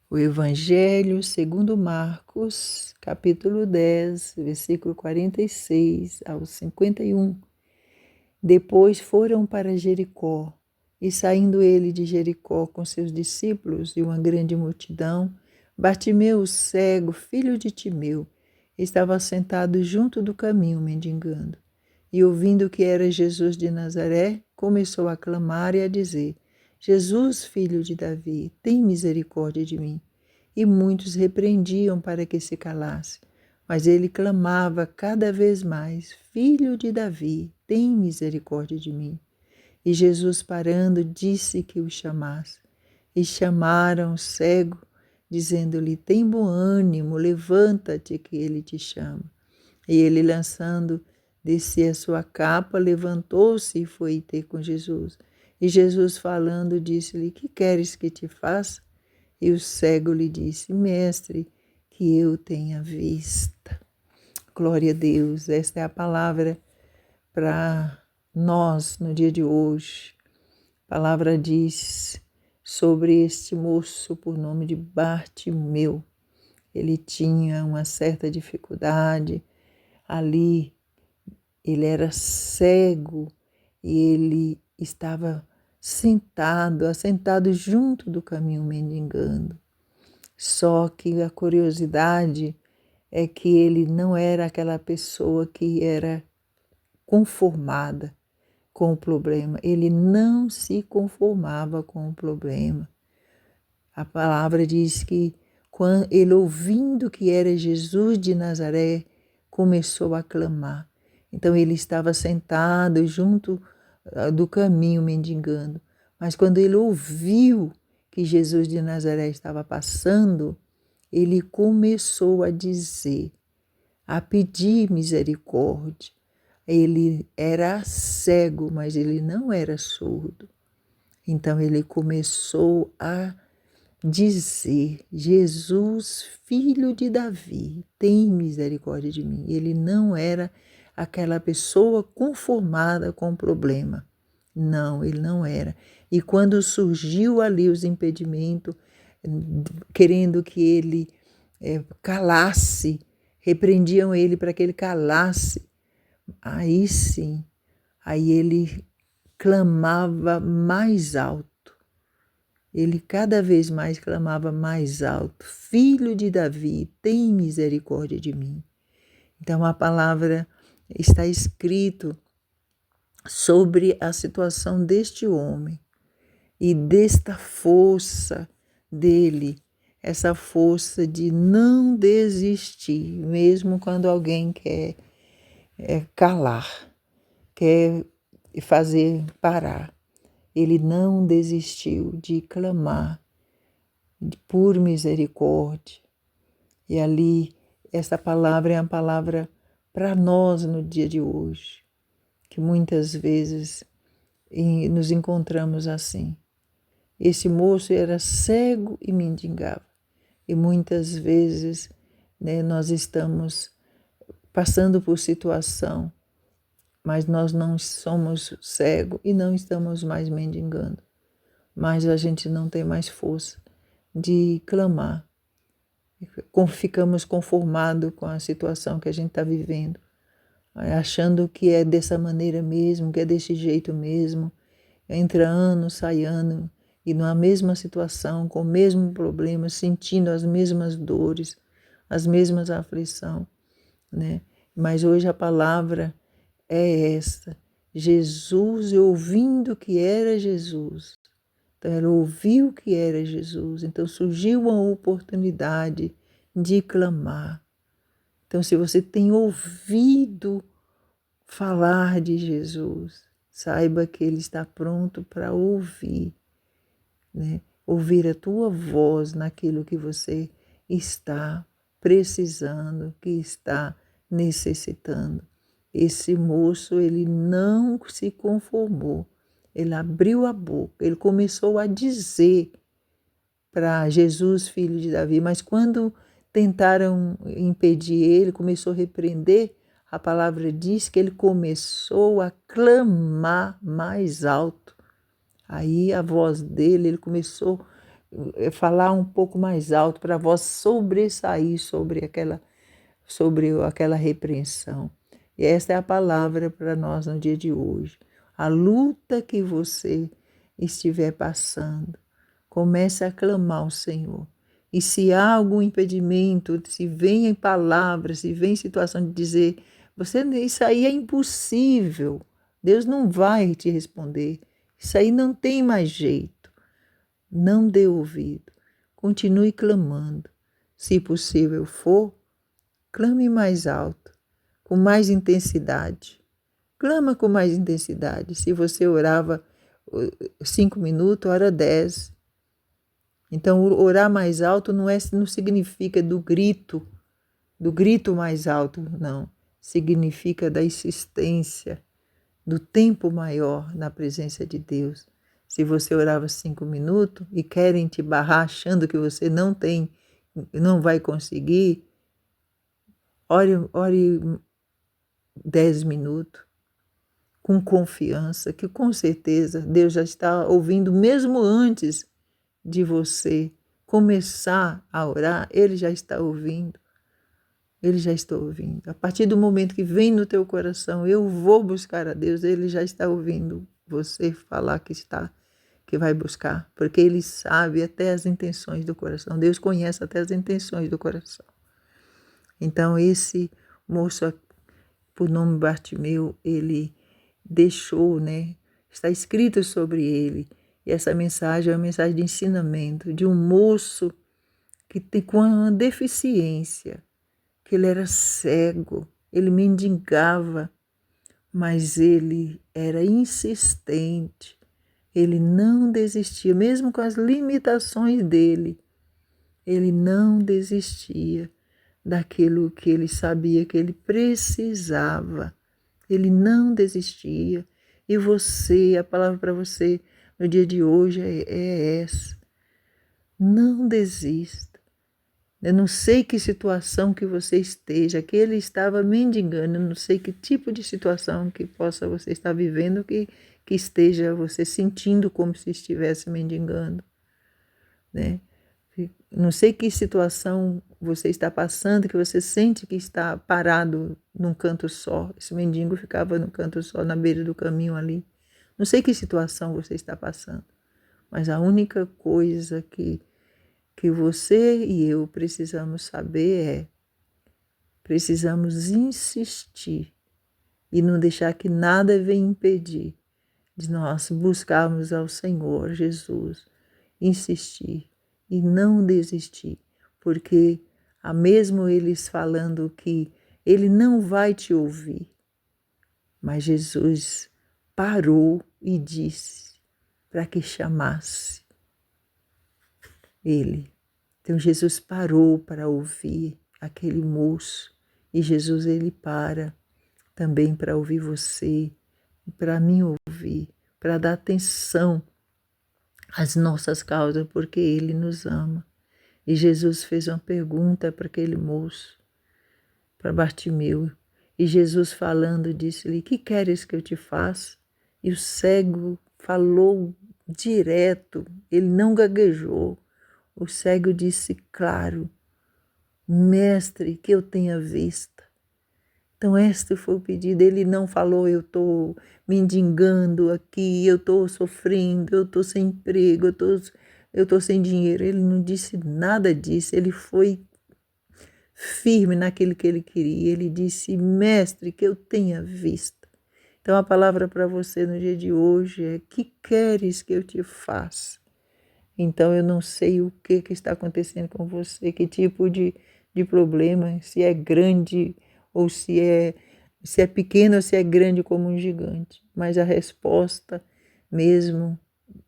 O Evangelho segundo Marcos, capítulo 10, versículo 46 ao 51. Depois foram para Jericó, e saindo ele de Jericó com seus discípulos e uma grande multidão, Bartimeu, o cego, filho de Timeu, estava sentado junto do caminho mendigando. E ouvindo que era Jesus de Nazaré, começou a clamar e a dizer: Jesus, filho de Davi, tem misericórdia de mim. E muitos repreendiam para que se calasse. Mas ele clamava cada vez mais: Filho de Davi, tem misericórdia de mim. E Jesus, parando, disse que o chamasse. E chamaram o cego, dizendo-lhe: Tem bom ânimo, levanta-te, que ele te chama. E ele, lançando de si a sua capa, levantou-se e foi ter com Jesus. E Jesus, falando, disse-lhe: Que queres que te faça? E o cego lhe disse: Mestre, que eu tenha vista. Glória a Deus, esta é a palavra para nós no dia de hoje. A palavra diz sobre este moço por nome de Bartimeu. Ele tinha uma certa dificuldade ali, ele era cego e ele estava assentado junto do caminho mendigando. Só que a curiosidade é que ele não era aquela pessoa que era conformada com o problema. Ele não se conformava com o problema. A palavra diz que quando ele, ouvindo que era Jesus de Nazaré, começou a clamar. Então ele estava sentado junto do caminho mendigando. Mas quando ele ouviu que Jesus de Nazaré estava passando, ele começou a dizer, a pedir misericórdia. Ele era cego, mas ele não era surdo. Então ele começou a dizer: Jesus, filho de Davi, tem misericórdia de mim. Ele não era aquela pessoa conformada com o problema. Não, ele não era. E quando surgiu ali os impedimentos, querendo que ele calasse, repreendiam ele para que ele calasse, aí sim, aí ele clamava mais alto. Ele cada vez mais clamava mais alto: Filho de Davi, tem misericórdia de mim. Então a palavra está escrito sobre a situação deste homem e desta força dele, essa força de não desistir, mesmo quando alguém quer calar, quer fazer parar. Ele não desistiu de clamar por misericórdia. E ali, essa palavra é a palavra para nós no dia de hoje, que muitas vezes nos encontramos assim. Esse moço era cego e mendigava. E muitas vezes nós estamos passando por situação, mas nós não somos cegos e não estamos mais mendigando. Mas a gente não tem mais força de clamar. Ficamos conformados com a situação que a gente está vivendo, achando que é dessa maneira mesmo, que é desse jeito mesmo. Entra ano, sai ano, e na mesma situação, com o mesmo problema, sentindo as mesmas dores, as mesmas aflições, né? Mas hoje a palavra é esta: Jesus, ouvindo que era Jesus. Então ela ouviu que era Jesus, então surgiu a oportunidade de clamar. Então, se você tem ouvido falar de Jesus, saiba que Ele está pronto para ouvir, né? Ouvir a tua voz naquilo que você está precisando, que está necessitando. Esse moço, ele não se conformou. Ele abriu a boca, ele começou a dizer para Jesus, filho de Davi, mas quando tentaram impedir ele, começou a repreender, a palavra diz que ele começou a clamar mais alto. Aí a voz dele, ele começou falar um pouco mais alto, para a voz sobressair sobre aquela repreensão. E esta é a palavra para nós no dia de hoje. A luta que você estiver passando, comece a clamar ao Senhor. E se há algum impedimento, se vem em palavras, se vem em situação de dizer, isso aí é impossível, Deus não vai te responder, isso aí não tem mais jeito. Não dê ouvido, continue clamando. Se possível for, clame mais alto, com mais intensidade. Clama com mais intensidade. Se você orava 5 minutos, ora 10. Então, orar mais alto não significa do grito mais alto, não. Significa da insistência, do tempo maior na presença de Deus. Se você orava 5 minutos e querem te barrar achando que você não vai conseguir, ore 10 minutos, com confiança, que com certeza Deus já está ouvindo, mesmo antes de você começar a orar, Ele já está ouvindo. Ele já está ouvindo. A partir do momento que vem no teu coração, eu vou buscar a Deus, Ele já está ouvindo você falar que vai buscar, porque Ele sabe até as intenções do coração. Deus conhece até as intenções do coração. Então, esse moço, por nome Bartimeu, ele deixou, está escrito sobre ele. E essa mensagem é uma mensagem de ensinamento de um moço que tem com uma deficiência, que ele era cego, ele mendigava, mas ele era insistente, ele não desistia, mesmo com as limitações dele, ele não desistia daquilo que ele sabia que ele precisava. Ele não desistia. E você, a palavra para você no dia de hoje é essa. Não desista. Eu não sei que situação que você esteja, que ele estava mendigando, eu não sei que tipo de situação que possa você estar vivendo, que esteja você sentindo como se estivesse mendigando, né? Não sei que situação você está passando, que você sente que está parado num canto só. Esse mendigo ficava num canto só, na beira do caminho ali. Não sei que situação você está passando, mas a única coisa que você e eu precisamos saber precisamos insistir e não deixar que nada venha impedir de nós buscarmos ao Senhor Jesus, insistir e não desistir, porque mesmo eles falando que ele não vai te ouvir, mas Jesus parou e disse para que chamasse ele. Então Jesus parou para ouvir aquele moço e Jesus ele para também para ouvir você, para mim ouvir, para dar atenção às nossas causas, porque Ele nos ama. E Jesus fez uma pergunta para aquele moço, para Bartimeu, e Jesus falando disse-lhe, que queres que eu te faça? E o cego falou direto, ele não gaguejou. O cego disse claro, mestre, que eu tenha vista. Então, este foi o pedido. Ele não falou, eu estou mendigando aqui, eu estou sofrendo, eu estou sem emprego, eu estou sem dinheiro. Ele não disse nada disso. Ele foi firme naquilo que ele queria. Ele disse, mestre, que eu tenha vista. Então, a palavra para você no dia de hoje é, que queres que eu te faça? Então, eu não sei o que está acontecendo com você, que tipo de problema, se é grande ou se é pequeno ou se é grande como um gigante. Mas a resposta mesmo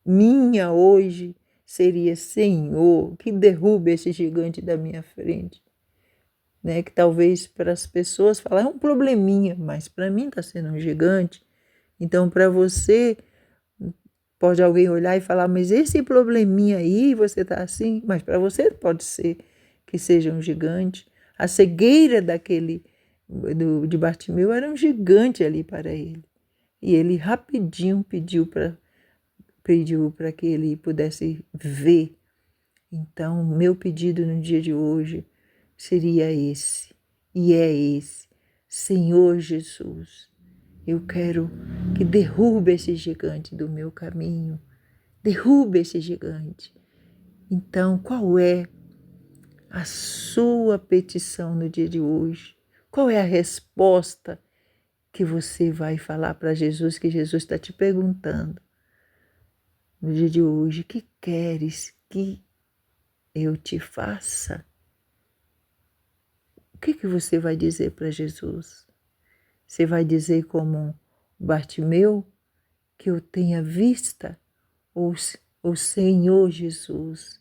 minha hoje seria, Senhor, que derrube esse gigante da minha frente. Que talvez para as pessoas falar, é um probleminha, mas para mim está sendo um gigante. Então, para você, pode alguém olhar e falar, mas esse probleminha aí, você está assim, mas para você pode ser que seja um gigante. A cegueira de Bartimeu era um gigante ali para ele. E ele rapidinho pediu para que ele pudesse ver. Então, meu pedido no dia de hoje seria esse, e é esse. Senhor Jesus, eu quero que derrube esse gigante do meu caminho, derrube esse gigante. Então, qual é a sua petição no dia de hoje? Qual é a resposta que você vai falar para Jesus, que Jesus está te perguntando no dia de hoje? Que queres que eu te faça? O que você vai dizer para Jesus? Você vai dizer como Bartimeu, que eu tenha vista? Ou o Senhor Jesus,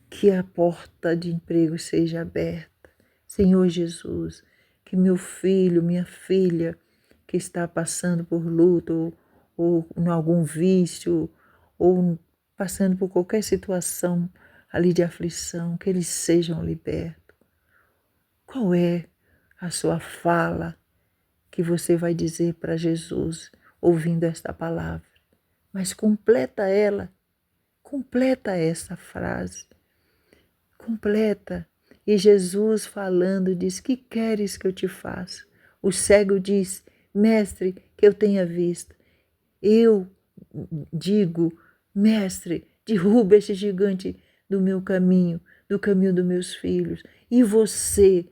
que a porta de emprego seja aberta? Senhor Jesus, que meu filho, minha filha, que está passando por luto, ou em algum vício, ou passando por qualquer situação ali de aflição, que eles sejam libertos. Qual é a sua fala que você vai dizer para Jesus ouvindo esta palavra? Mas completa essa frase, completa. E Jesus falando diz: que queres que eu te faça? O cego diz: mestre, que eu tenha visto. Eu digo: mestre, derruba esse gigante do meu caminho, do caminho dos meus filhos. E você,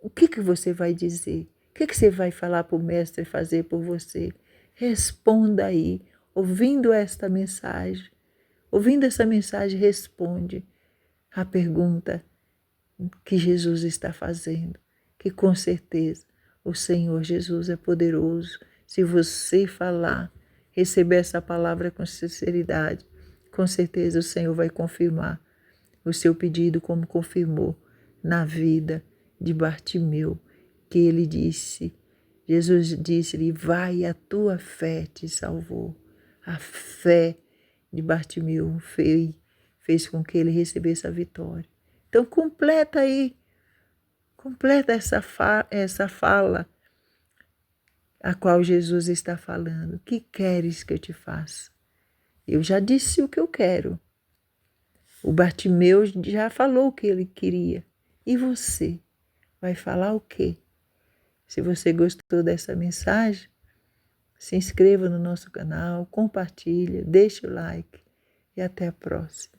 o que você vai dizer? O que você vai falar para o mestre fazer por você? Responda aí, ouvindo esta mensagem. Ouvindo essa mensagem, responde a pergunta que Jesus está fazendo, que com certeza o Senhor Jesus é poderoso. Se você falar, receber essa palavra com sinceridade, com certeza o Senhor vai confirmar o seu pedido, como confirmou na vida de Bartimeu, que ele disse, Jesus disse-lhe: vai, a tua fé te salvou. A fé de Bartimeu fez com que ele recebesse a vitória. Então completa aí, completa essa fala a qual Jesus está falando. O que queres que eu te faça? Eu já disse o que eu quero. O Bartimeu já falou o que ele queria. E você vai falar o quê? Se você gostou dessa mensagem, se inscreva no nosso canal, compartilha, deixe o like e até a próxima.